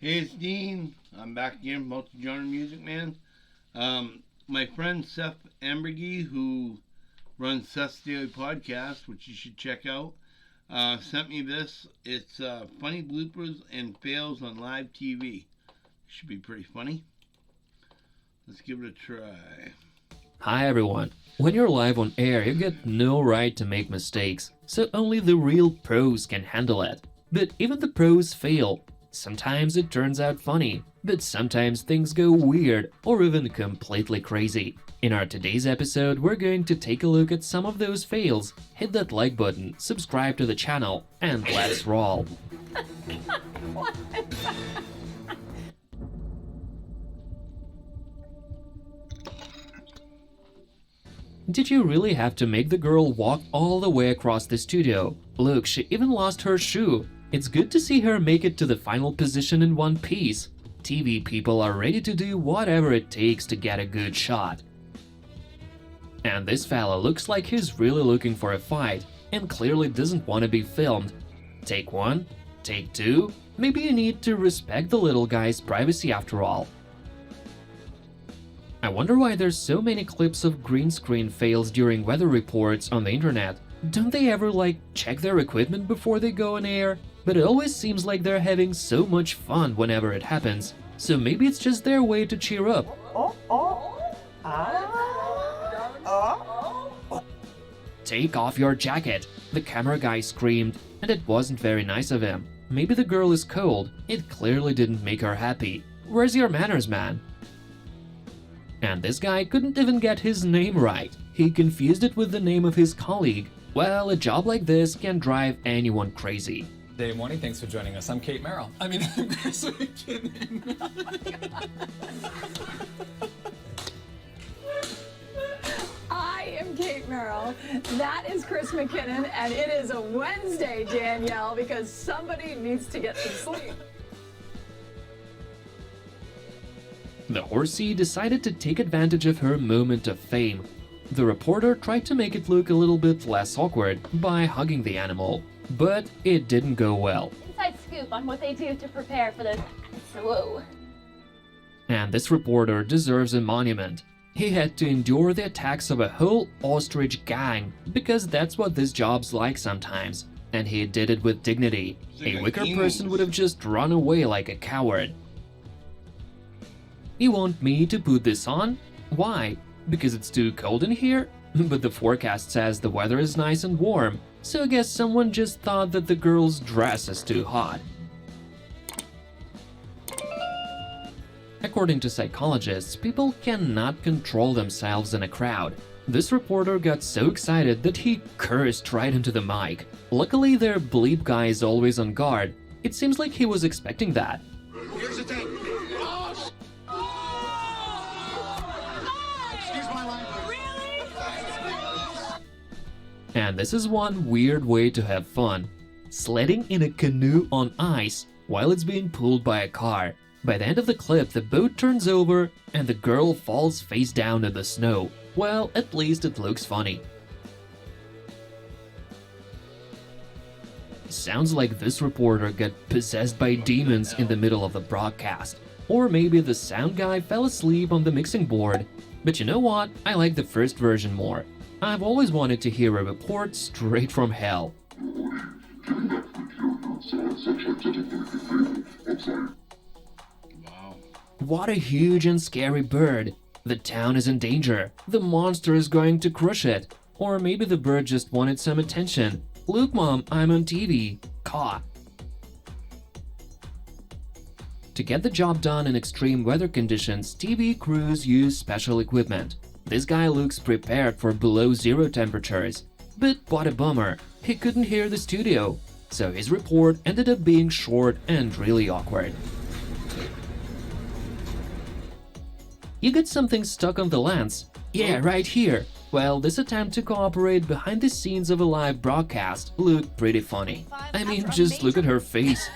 Hey, it's Dean. I'm back again, multi-genre music man. My friend Seth Ambergy, who runs Seth's Daily Podcast, which you should check out, sent me this. It's funny bloopers and fails on live TV. Should be pretty funny. Let's give it a try. Hi everyone. When you're live on air, you get no right to make mistakes, so only the real pros can handle it. But even the pros fail. Sometimes it turns out funny, but sometimes things go weird or even completely crazy. In our today's episode, we're going to take a look at some of those fails. Hit that like button, subscribe to the channel, and let's roll. Did you really have to make the girl walk all the way across the studio? Look, she even lost her shoe. It's good to see her make it to the final position in one piece. TV people are ready to do whatever it takes to get a good shot. And this fella looks like he's really looking for a fight and clearly doesn't want to be filmed. Take one, take two, maybe you need to respect the little guy's privacy after all. I wonder why there's so many clips of green screen fails during weather reports on the internet. Don't they ever check their equipment before they go on air? But it always seems like they're having so much fun whenever it happens. So maybe it's just their way to cheer up. Take off your jacket, the camera guy screamed, and it wasn't very nice of him. Maybe the girl is cold. It clearly didn't make her happy. Where's your manners, man? And this guy couldn't even get his name right. He confused it with the name of his colleague. Well, a job like this can drive anyone crazy. Dave Morning, thanks for joining us. I'm Kate Merrill. I'm Chris McKinnon. I am Kate Merrill. That is Chris McKinnon, and it is a Wednesday, Danielle, because somebody needs to get some sleep. The horsey decided to take advantage of her moment of fame. The reporter tried to make it look a little bit less awkward by hugging the animal, but it didn't go well. Inside scoop on what they do to prepare for the slow. And this reporter deserves a monument. He had to endure the attacks of a whole ostrich gang, because that's what this job's like sometimes. And he did it with dignity. A weaker person would have just run away like a coward. You want me to put this on? Why? Because it's too cold in here? But the forecast says the weather is nice and warm, so I guess someone just thought that the girl's dress is too hot. According to psychologists, people cannot control themselves in a crowd. This reporter got so excited that he cursed right into the mic. Luckily, their bleep guy is always on guard. It seems like he was expecting that. Here's the thing. And this is one weird way to have fun. Sledding in a canoe on ice while it's being pulled by a car. By the end of the clip, the boat turns over and the girl falls face down in the snow. Well, at least it looks funny. Sounds like this reporter got possessed by demons in the middle of the broadcast. Or maybe the sound guy fell asleep on the mixing board. But you know what? I like the first version more. I've always wanted to hear a report straight from hell. Wow. What a huge and scary bird. The town is in danger. The monster is going to crush it. Or maybe the bird just wanted some attention. Look, Mom, I'm on TV. Caught. To get the job done in extreme weather conditions, TV crews use special equipment. This guy looks prepared for below zero temperatures. But what a bummer, he couldn't hear the studio. So his report ended up being short and really awkward. You got something stuck on the lens? Yeah, right here. Well, this attempt to cooperate behind the scenes of a live broadcast looked pretty funny. I mean, just look at her face.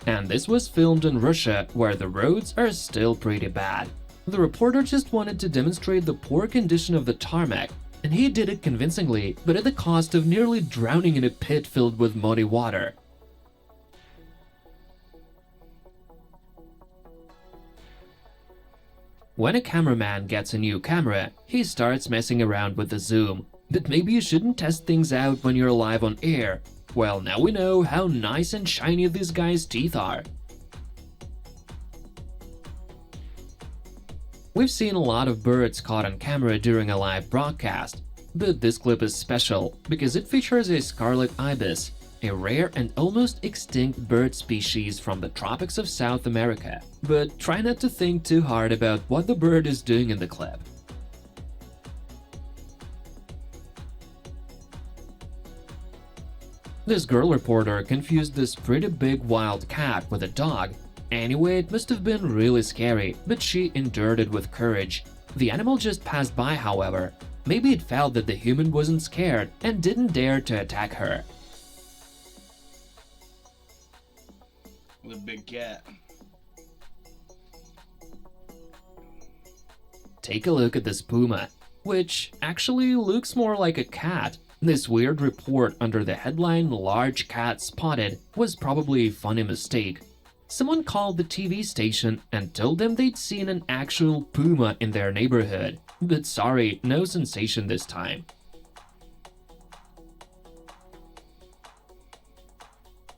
And this was filmed in Russia, where the roads are still pretty bad. The reporter just wanted to demonstrate the poor condition of the tarmac, and he did it convincingly, but at the cost of nearly drowning in a pit filled with muddy water. When a cameraman gets a new camera, he starts messing around with the zoom. But maybe you shouldn't test things out when you're live on air. Well, now we know how nice and shiny this guy's teeth are. We've seen a lot of birds caught on camera during a live broadcast, but this clip is special because it features a scarlet ibis, a rare and almost extinct bird species from the tropics of South America. But try not to think too hard about what the bird is doing in the clip. This girl reporter confused this pretty big wild cat with a dog. Anyway, it must have been really scary, but she endured it with courage. The animal just passed by, however. Maybe it felt that the human wasn't scared and didn't dare to attack her. The big cat. Take a look at this puma, which actually looks more like a cat. This weird report under the headline "Large Cat Spotted" was probably a funny mistake. Someone called the TV station and told them they'd seen an actual puma in their neighborhood. But sorry, no sensation this time.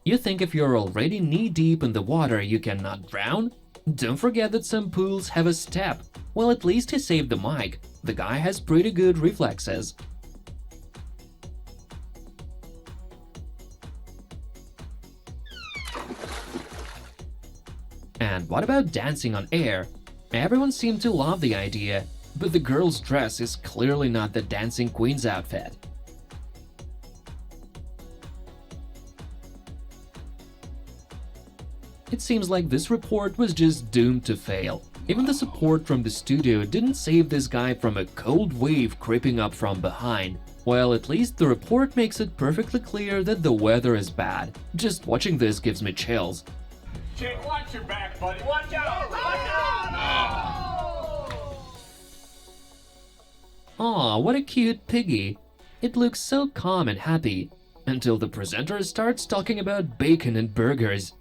You think if you're already knee-deep in the water you cannot drown? Don't forget that some pools have a step. Well, at least he saved the mic. The guy has pretty good reflexes. And what about dancing on air? Everyone seemed to love the idea, but the girl's dress is clearly not the dancing queen's outfit. It seems like this report was just doomed to fail. Even the support from the studio didn't save this guy from a cold wave creeping up from behind. Well, at least the report makes it perfectly clear that the weather is bad. Just watching this gives me chills. Jake, watch your back, buddy. Watch out! Watch out! Aw, what a cute piggy. It looks so calm and happy, until the presenter starts talking about bacon and burgers.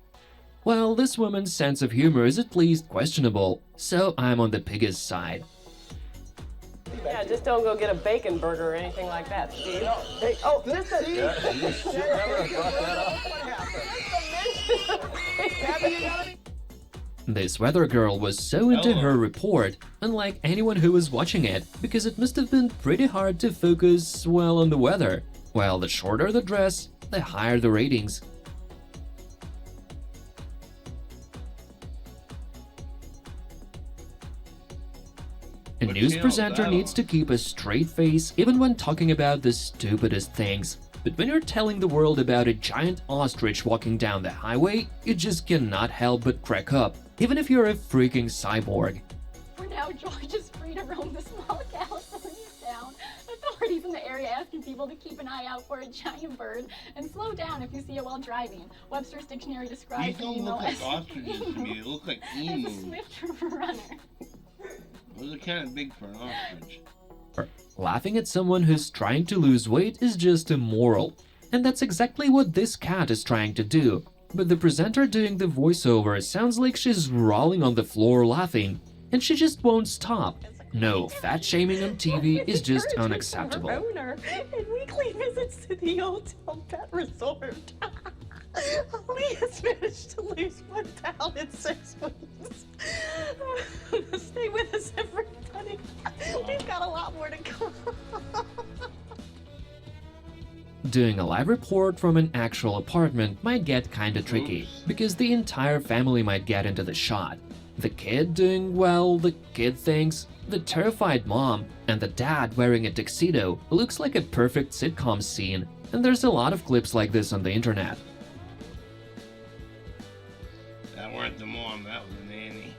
Well, this woman's sense of humor is at least questionable, so I'm on the piggy's side. Yeah, just don't go get a bacon burger or anything like that, Steve. Hey, oh, just a... Yeah, you should never have brought that up. This weather girl was so into her report, unlike anyone who was watching it, because it must have been pretty hard to focus, well, on the weather. Well, the shorter the dress, the higher the ratings. A news presenter needs to keep a straight face even when talking about the stupidest things. But when you're telling the world about a giant ostrich walking down the highway, you just cannot help but crack up, even if you're a freaking cyborg. For now, George is free to roam the small California town. Authorities in the area asking people to keep an eye out for a giant bird and slow down if you see it while driving. Webster's dictionary describes These don't look like ostriches to me. They look like as a emus. swift runner. Those are kind of big for an ostrich. Laughing at someone who's trying to lose weight is just immoral. And that's exactly what this cat is trying to do. But the presenter doing the voiceover sounds like she's rolling on the floor laughing, and she just won't stop. No, fat shaming on TV is just unacceptable. Owner and weekly visits to the hotel pet resort. Lee has managed to lose 1 pound in 6 weeks. Stay with us, everybody. We've got a lot more to come. Doing a live report from an actual apartment might get kinda tricky, because the entire family might get into the shot. The kid doing, well, the kid things, the terrified mom, and the dad wearing a tuxedo looks like a perfect sitcom scene, and there's a lot of clips like this on the internet. That weren't the mom, that was a nanny.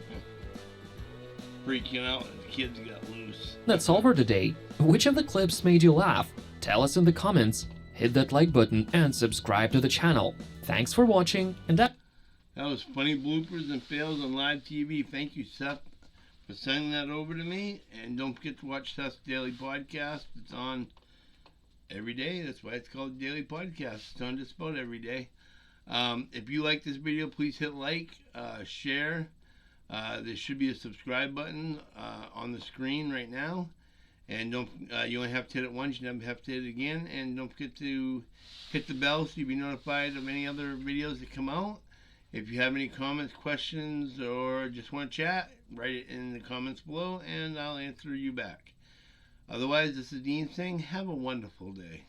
Freaking out, the kids got loose. That's all for today. Which of the clips made you laugh? Tell us in the comments. Hit that like button and subscribe to the channel. Thanks for watching, and That was funny bloopers and fails on live TV. Thank you, Seth, for sending that over to me. And don't forget to watch Seth's Daily Podcast. It's on every day. That's why it's called Daily Podcast. It's on just about every day. If you like this video, please hit like, share, There should be a subscribe button on the screen right now. And don't you only have to hit it once, you never have to hit it again. And don't forget to hit the bell so you'll be notified of any other videos that come out. If you have any comments, questions, or just want to chat, write it in the comments below and I'll answer you back. Otherwise, this is Dean saying have a wonderful day.